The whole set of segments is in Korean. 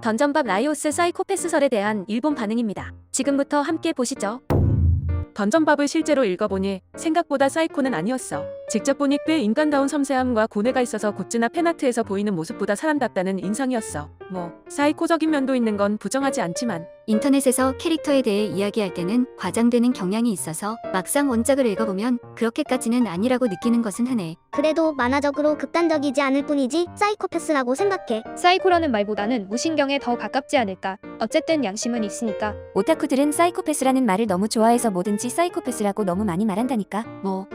던전밥 라이오스 사이코패스설에 대한 일본 반응입니다. 지금부터 함께 보시죠. 던전밥을 실제로 읽어보니 생각보다 사이코는 아니었어. 직접 보니 꽤 인간다운 섬세함과 고뇌가 있어서 굿즈나 팬아트에서 보이는 모습보다 사람답다는 인상이었어. 사이코적인 면도 있는 건 부정하지 않지만 인터넷에서 캐릭터에 대해 이야기할 때는 과장되는 경향이 있어서 막상 원작을 읽어보면 그렇게까지는 아니라고 느끼는 것은 흔해. 그래도 만화적으로 극단적이지 않을 뿐이지 사이코패스라고 생각해. 사이코라는 말보다는 무신경에 더 가깝지 않을까. 어쨌든 양심은 있으니까. 오타쿠들은 사이코패스라는 말을 너무 좋아해서 뭐든지 사이코패스라고 너무 많이 말한다니까.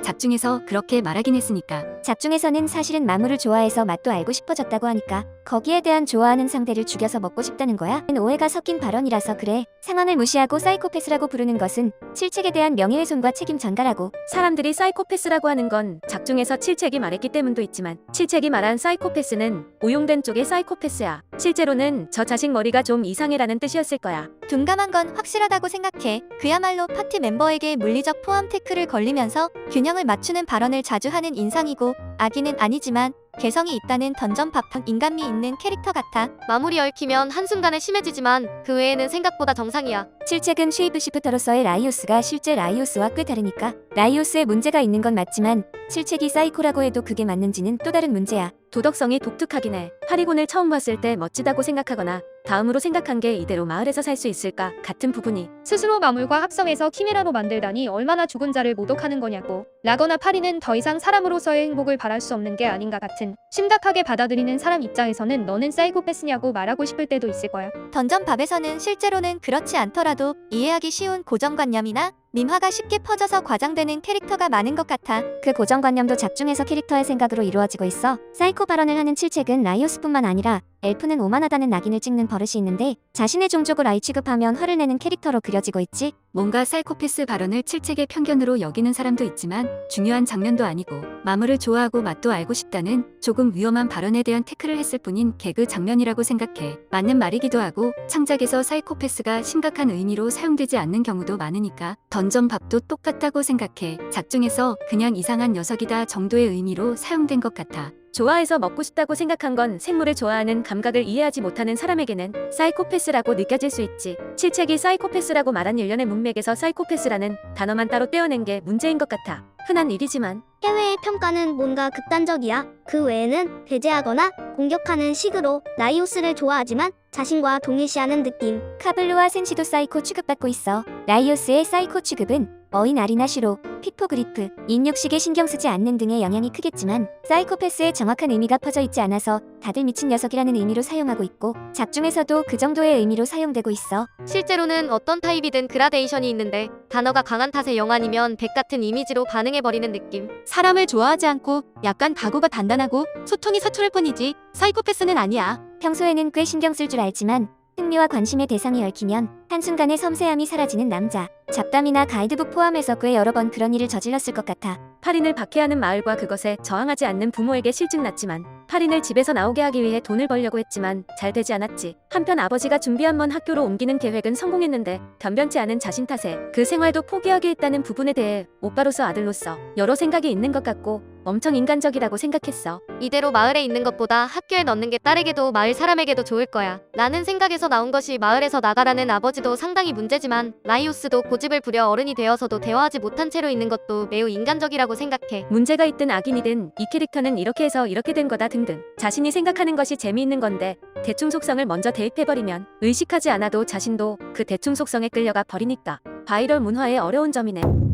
작중에서 그렇게 말하긴 했으니까. 작중에서는 사실은 마물을 좋아해서 맛도 알고 싶어졌다고 하니까 거기에 대한 좋아하는 상대를 죽여서 먹고 싶다는 거야? 오해가 섞인 발언이라서 그래. 상황을 무시하고 사이코패스라고 부르는 것은 칠책에 대한 명예훼손과 책임 전가라고. 사람들이 사이코패스라고 하는 건 작중에서 칠책이 말했기 때문도 있지만 칠책이 말한 사이코패스는 오용된 쪽의 사이코패스야. 실제로는 저 자식 머리가 좀 이상해라는 뜻이었을 거야. 둔감한 건 확실하다고 생각해. 그야말로 파티 멤버에게 물리적 포함 태클을 걸리면서 균형을 맞추는 발언을 자주 하는 인상이고 악의는 아니지만 개성이 있다는 던전밥탕 인간미 있는 캐릭터 같아. 마무리 얽히면 한순간에 심해지지만 그 외에는 생각보다 정상이야. 칠책은 쉐이프시프터로서의 라이오스가 실제 라이오스와 꽤 다르니까. 라이오스에 문제가 있는 건 맞지만 칠책이 사이코라고 해도 그게 맞는지는 또 다른 문제야. 도덕성이 독특하긴 해. 파리곤을 처음 봤을 때 멋지다고 생각하거나 다음으로 생각한 게 이대로 마을에서 살 수 있을까 같은 부분이 스스로 마물과 합성해서 키메라로 만들다니 얼마나 죽은 자를 모독하는 거냐고. 라거나 파리는 더 이상 사람으로서의 행복을 바랄 수 없는 게 아닌가 같은. 심각하게 받아들이는 사람 입장에서는 너는 사이코패스냐고 말하고 싶을 때도 있을 거야. 던전밥에서는 실제로는 그렇지 않더라도 이해하기 쉬운 고정관념이나 민화가 쉽게 퍼져서 과장되는 캐릭터가 많은 것 같아. 그 고정관념도 작중에서 캐릭터의 생각으로 이루어지고 있어. 사이코 발언을 하는 칠책은 라이오스뿐만 아니라 엘프는 오만하다는 낙인을 찍는 버릇이 있는데 자신의 종족을 아이 취급하면 화를 내는 캐릭터로 그려지고 있지. 뭔가 사이코패스 발언을 칠책의 편견으로 여기는 사람도 있지만 중요한 장면도 아니고 마물을 좋아하고 맛도 알고 싶다는 조금 위험한 발언에 대한 태클을 했을 뿐인 개그 장면이라고 생각해. 맞는 말이기도 하고 창작에서 사이코패스가 심각한 의미로 사용되지 않는 경우도 많으니까 던전밥도 똑같다고 생각해. 작중에서 그냥 이상한 녀석이다 정도의 의미로 사용된 것 같아. 좋아해서 먹고 싶다고 생각한 건 생물을 좋아하는 감각을 이해하지 못하는 사람에게는 사이코패스라고 느껴질 수 있지. 칠책이 사이코패스라고 말한 일련의 문맥에서 사이코패스라는 단어만 따로 떼어낸 게 문제인 것 같아. 흔한 일이지만 해외의 평가는 뭔가 극단적이야. 그 외에는 배제하거나 공격하는 식으로 라이오스를 좋아하지만 자신과 동일시하는 느낌. 카블루와 센시도 사이코 취급받고 있어. 라이오스의 사이코 취급은 어인 아리나 슈로, 피포그리프, 인육식에 신경 쓰지 않는 등의 영향이 크겠지만 사이코패스의 정확한 의미가 퍼져 있지 않아서 다들 미친 녀석이라는 의미로 사용하고 있고 작중에서도 그 정도의 의미로 사용되고 있어. 실제로는 어떤 타입이든 그라데이션이 있는데 단어가 강한 탓에 영아니면 백 같은 이미지로 반응해버리는 느낌. 사람을 좋아하지 않고 약간 각오가 단단하고 소통이 서투를 뿐이지 사이코패스는 아니야. 평소에는 꽤 신경 쓸 줄 알지만 흥미와 관심의 대상이 얽히면 한순간에 섬세함이 사라지는 남자. 잡담이나 가이드북 포함해서 꽤 여러 번 그런 일을 저질렀을 것 같아. 파린을 박해하는 마을과 그것에 저항하지 않는 부모에게 실증 났지만 파린을 집에서 나오게 하기 위해 돈을 벌려고 했지만 잘 되지 않았지. 한편 아버지가 준비한 먼 학교로 옮기는 계획은 성공했는데 변변치 않은 자신 탓에 그 생활도 포기하게 했다는 부분에 대해 오빠로서 아들로서 여러 생각이 있는 것 같고 엄청 인간적이라고 생각했어. 이대로 마을에 있는 것보다 학교에 넣는 게 딸에게도 마을 사람에게도 좋을 거야 라는 생각에서 나온 것이 마을에서 나가라는 아버지도 상당히 문제지만 라이오스도 고집을 부려 어른이 되어서도 대화하지 못한 채로 있는 것도 매우 인간적이라고 생각해. 문제가 있든 악인이든 이 캐릭터는 이렇게 해서 이렇게 된 거다 등등 자신이 생각하는 것이 재미있는 건데 대충 속성을 먼저 대입해버리면 의식하지 않아도 자신도 그 대충 속성에 끌려가 버리니까 바이럴 문화의 어려운 점이네.